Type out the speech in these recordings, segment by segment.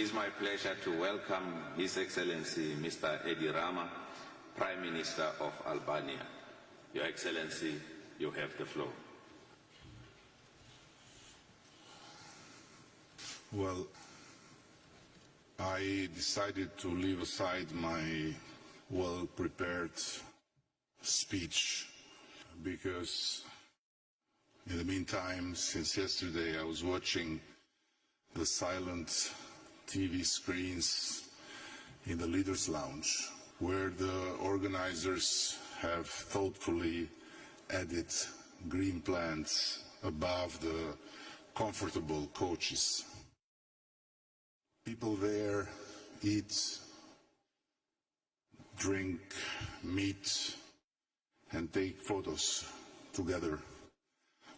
is my pleasure to welcome His Excellency Mr. Rama, Prime Minister of Albania. Your Excellency, you have the floor. Well, I decided to leave aside my well-prepared speech because in the meantime, since yesterday, I was watching the silent TV screens in the Leaders' Lounge, where the organizers have thoughtfully added green plants above the comfortable couches. People there eat, drink, meet, and take photos together,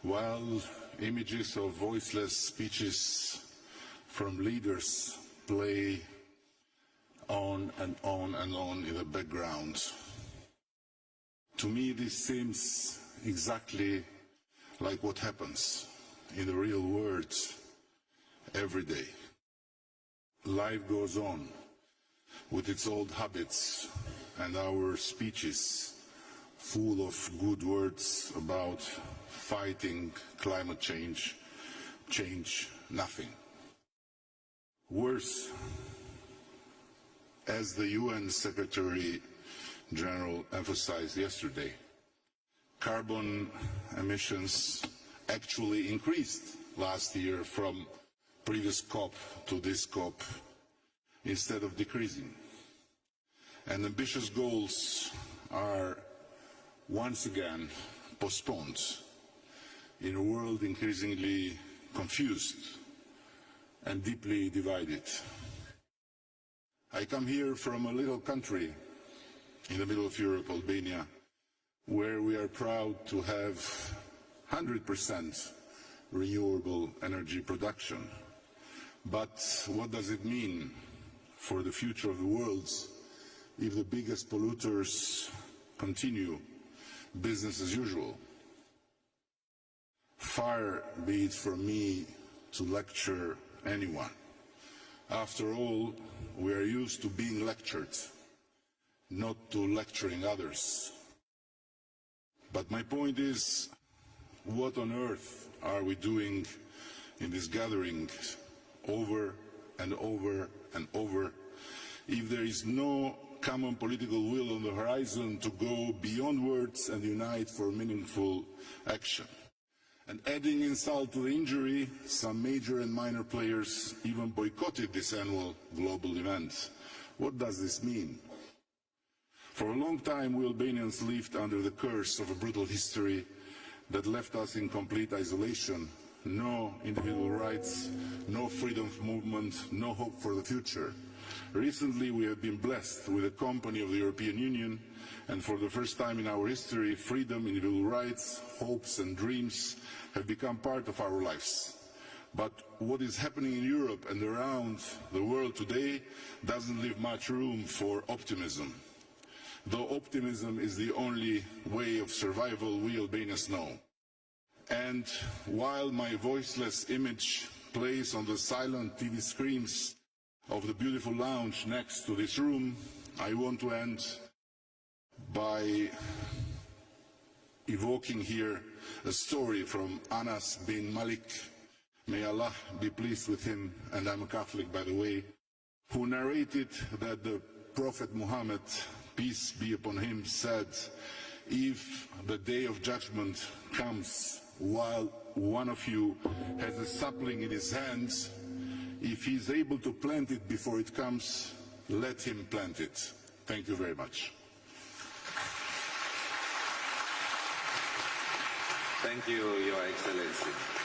while images of voiceless speeches from leaders play on and on and on in the background. To me, this seems exactly like what happens in the real world every day. Life goes on with its old habits and our speeches full of good words about fighting climate change, nothing. Worse, as the UN Secretary General emphasized yesterday, carbon emissions actually increased last year from previous COP to this COP instead of decreasing. And ambitious goals are once again postponed in a world increasingly confused and deeply divided. I come here from a little country in the middle of Europe, Albania, where we are proud to have 100% renewable energy production. But what does it mean for the future of the world if the biggest polluters continue business as usual? Far be it from me to lecture anyone. After all, we are used to being lectured, not to lecturing others. But my point is, what on earth are we doing in this gathering over and over and over if there is no common political will on the horizon to go beyond words and unite for meaningful action? And adding insult to the injury, some major and minor players even boycotted this annual global event. What does this mean? For a long time, we Albanians lived under the curse of a brutal history that left us in complete isolation. No individual rights, no freedom of movement, no hope for the future. Recently, we have been blessed with the company of the European Union, and for the first time in our history, freedom, individual rights, hopes and dreams have become part of our lives. But what is happening in Europe and around the world today doesn't leave much room for optimism. Though optimism is the only way of survival we Albanians know. And while my voiceless image plays on the silent TV screens of the beautiful lounge next to this room, I want to end by evoking here a story from Anas bin Malik, may Allah be pleased with him, and I'm a Catholic by the way, who narrated that the Prophet Muhammad, peace be upon him, said, if the day of judgment comes while one of you has a sapling in his hands, if he is able to plant it before it comes, let him plant it. Thank you very much. Thank you, Your Excellency.